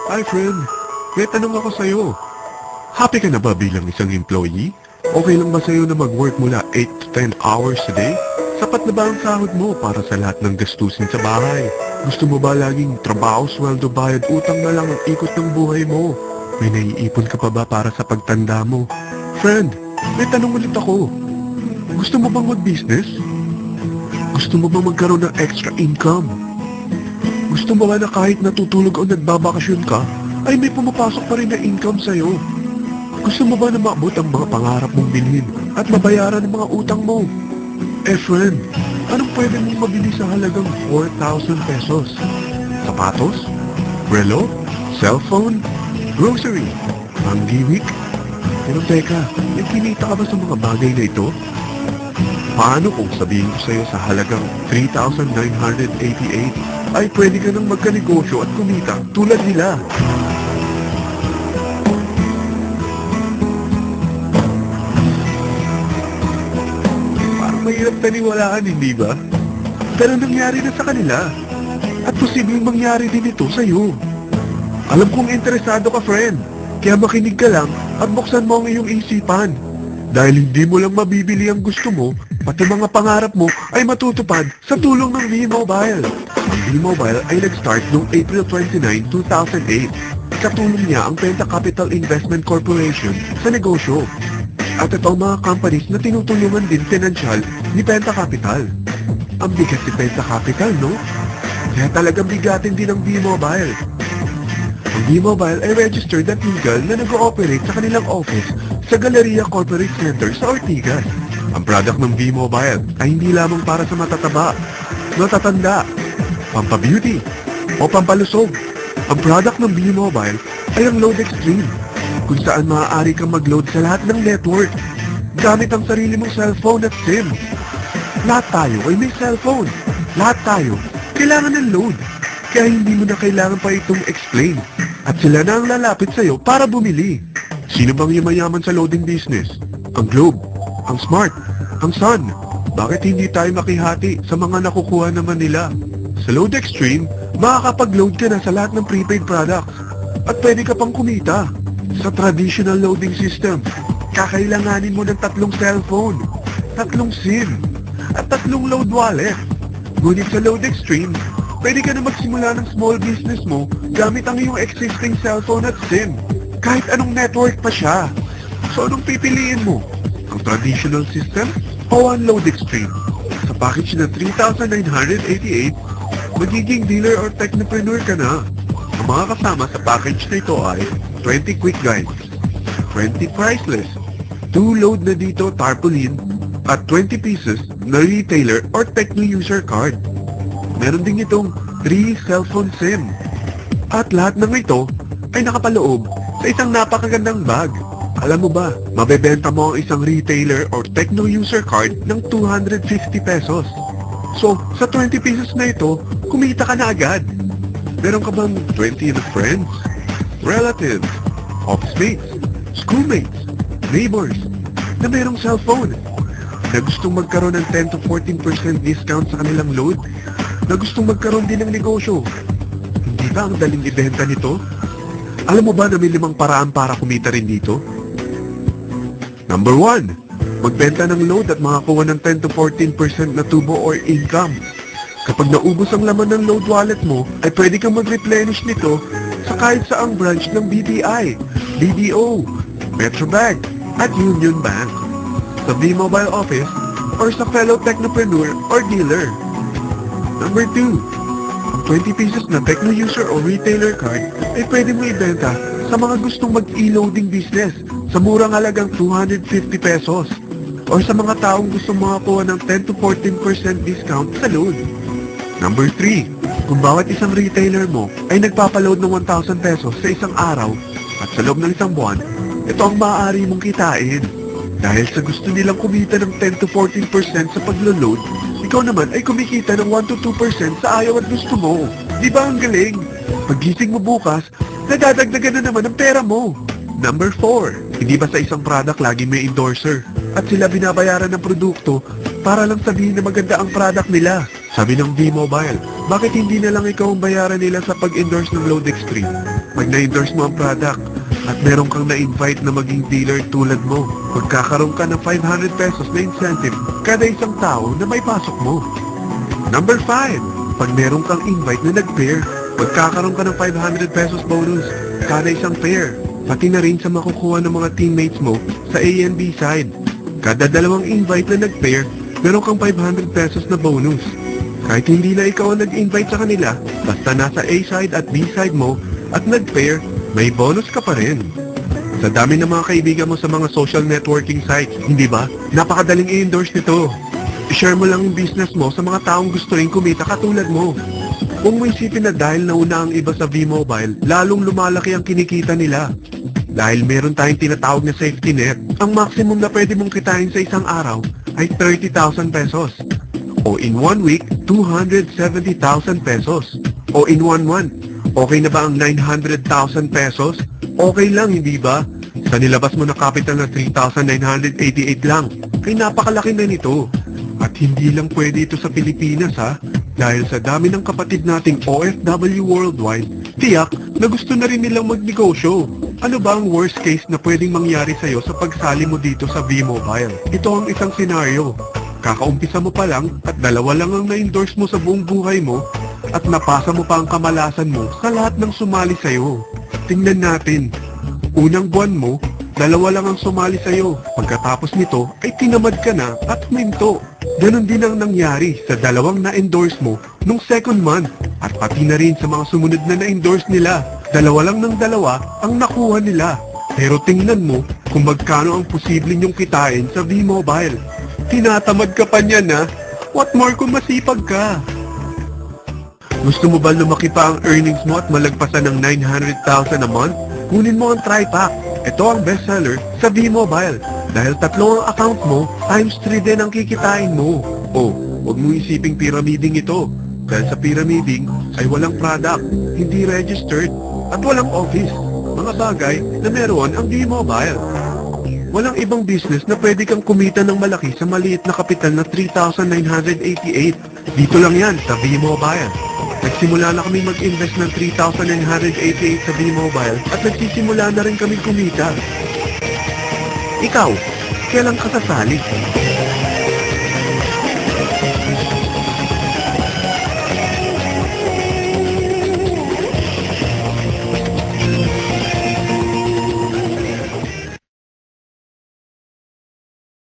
Hi friend, may tanong ako sa'yo. Happy ka na ba bilang isang employee? Okay lang ba sa'yo na mag-work mula 8 to 10 hours a day? Sapat na ba ang sahod mo para sa lahat ng gastusin sa bahay? Gusto mo ba laging trabaho, sweldo, bayad, utang na lang ang ikot ng buhay mo? May naiipon ka pa ba para sa pagtanda mo? Friend, may tanong ulit ako. Gusto mo bang mag-business? Gusto mo bang magkaroon ng extra income? Gusto mo ba na kahit natutulog o nagbabakasyon ka, ay may pumapasok pa rin na income sa'yo? Gusto mo ba na maabot ang mga pangarap mong bilhin at mabayaran ang mga utang mo? Eh friend, anong pwede mong mabili sa halagang 4,000 pesos? Sapatos? Relo? Cellphone? Grocery? Panggiwik? Pero teka, may kinita ka ba sa mga bagay na ito? Paano kung sabihin ko sa'yo sa halagang 3,988 ay pwede ka nang magkanegosyo at kumita tulad nila? Parang mahirap taniwalaan, hindi ba? Pero nangyari na sa kanila. At posibleng mangyari din ito sa'yo. Alam kong interesado ka, friend. Kaya makinig ka lang at buksan mo ang iyong isipan. Dahil hindi mo lang mabibili ang gusto mo, pati mga pangarap mo ay matutupad sa tulong ng V-Mobile. Ang V-Mobile ay nag-start noong April 29, 2008. Katulong niya ang Penta Capital Investment Corporation sa negosyo. At ito ang mga companies na tinutulungan din pinansyal ni Penta Capital. Ang bigat ni Penta Capital, no? Kaya talagang bigatin din ang V-Mobile. Ang V-Mobile ay registered at legal na nag-ooperate sa kanilang office sa Galleria Corporate Center sa Ortigas. Ang product ng V-Mobile ay hindi lamang para sa matataba, matatanda, pampabeauty, o pampalusog. Ang product ng V-Mobile ay ang Load Extreme, kung saan maaari kang mag-load sa lahat ng network gamit ang sarili mong cellphone at SIM. Lahat tayo ay may cellphone. Lahat tayo kailangan ng load. Kaya hindi mo na kailangan pa itong explain. At sila na ang lalapit sa'yo para bumili. Sino bang yumayaman sa loading business? Ang Globe, ang Smart, ang Sun. Bakit hindi tayo makihati sa mga nakukuha naman nila? Sa Load Extreme, makakapag-load ka na sa lahat ng prepaid products. At pwede ka pang kumita. Sa traditional loading system, kakailanganin mo ng 3 cellphone, 3 SIM, at 3 load wallet. Ngunit sa Load Extreme, pwede ka na magsimula ng small business mo gamit ang iyong existing cellphone at SIM. Kahit anong network pa siya. So anong pipiliin mo? Ang traditional system o ang Load Extreme? Sa package na 3,988, magiging dealer or technopreneur ka na. Ang mga kasama sa package na ito ay 20 quick guides, 20 priceless, 2 load na dito tarpaulin, at 20 pieces na retailer or techno user card. Meron din itong 3 cellphone SIM. At lahat ng ito ay nakapaloob sa isang napakagandang bag. Alam mo ba, mabebenta mo ang isang retailer or techno user card ng 250 pesos. So, sa 20 pesos na ito, kumita ka na agad. Meron ka bang 20 na friends, relatives, office mates, schoolmates, neighbors, na mayroong cellphone, na gustong magkaroon ng 10 to 14% discount sa kanilang load, na gustong magkaroon din ng negosyo? Hindi ba ang daling ibenta nito? Alam mo ba na may 5 paraan para kumita rin dito? Number 1, magbenta ng load at makakuha ng 10 to 14% na tubo or income. Kapag naubos ang laman ng load wallet mo, ay pwede kang mag-replenish nito sa kahit saang branch ng BPI, BDO, Metrobank, at Union Bank, sa V-Mobile office, or sa fellow technopreneur or dealer. Number 2, ang 20 pesos na techno user o retailer card ay pwede mo ibenta sa mga gustong mag-e-loading business sa murang halagang 250 pesos or sa mga taong gustong makakuha ng 10 to 14% discount sa load. Number 3, kung bawat isang retailer mo ay nagpapaload ng 1,000 pesos sa isang araw at sa loob ng isang buwan, ito ang maaari mong kitain. Dahil sa gusto nilang kumita ng 10 to 14% sa paglo-load, ikaw naman ay kumikita ng 1 to 2% sa ayaw at gusto mo. Di ba ang galing? Paggising mo bukas, nadadagdagan na naman ang pera mo. Number 4, hindi ba sa isang product lagi may endorser at sila binabayaran ng produkto para lang sabihin na maganda ang product nila? Sabi ng V-Mobile, bakit hindi na lang ikaw ang bayaran nila sa pag-endorse ng Load Extreme? Pag na-endorse mo ang product at meron kang na-invite na maging dealer tulad mo, magkakaroon ka ng 500 pesos na incentive kada isang tao na may pasok mo. Number 5, pag meron kang invite na nag-pair, magkakaroon ka ng 500 pesos bonus kada isang pair. Pati na rin sa makukuha ng mga teammates mo sa A and B side. Kada dalawang invite na nag-pair, meron kang 500 pesos na bonus. Kahit hindi na ikaw ang nag-invite sa kanila, basta nasa A side at B side mo at nag-pair, may bonus ka pa rin. Sa dami ng mga kaibigan mo sa mga social networking sites, hindi ba? Napakadaling i-endorse nito. I-share mo lang yung business mo sa mga taong gusto rin kumita katulad mo. Kung mo isipin na dahil nauna ang iba sa V-Mobile, lalong lumalaki ang kinikita nila. Dahil meron tayong tinatawag na safety net, ang maximum na pwede mong kitain sa isang araw ay 30,000 pesos. O in 1 week, 270,000 pesos. O in 1 month, okay na ba ang 900,000 pesos? Okay lang, hindi ba? Sa nilabas mo na capital na 3,988 lang, ay napakalaki na nito. At hindi lang pwede ito sa Pilipinas ha, dahil sa dami ng kapatid nating OFW worldwide, tiyak na gusto na rin nilang magnegosyo. Ano ba ang worst case na pwedeng mangyari sa'yo sa pagsali mo dito sa V-Mobile? Ito ang isang senaryo. Kakaumpisa mo pa lang at dalawa lang ang na-endorse mo sa buong buhay mo at napasa mo pa ang kamalasan mo sa lahat ng sumali sa'yo. Tingnan natin. Unang buwan mo, dalawa lang ang sumali sa'yo. Pagkatapos nito ay tinamad ka na at huminto. Ganon din ang nangyari sa dalawang na-endorse mo nung second month at pati na rin sa mga sumunod na na-endorse nila. Dalawa lang ng dalawa ang nakuha nila. Pero tingnan mo kung magkano ang posible niyong kitain sa V-Mobile. Tinatamad ka pa niyan ha? What more kung masipag ka? Gusto mo ba lumaki pa ang earnings mo at malagpasan ng 900,000 a month? Kunin mo ang TriPack. Ito ang bestseller sa V-Mobile. Dahil 3 ang account mo, times 3 din ang kikitain mo. O, huwag mo isiping pyramiding ito. Dahil sa pyramiding ay walang product, hindi registered, at walang office. Mga bagay na meron ang V-Mobile. Walang ibang business na pwede kang kumita ng malaki sa maliit na kapital na 3,988. Dito lang yan sa V-Mobile. Nagsimula na kami mag-invest ng 3,988 sa V-Mobile at nagsisimula na rin kami kumita. Ikaw, kailan ka sasali?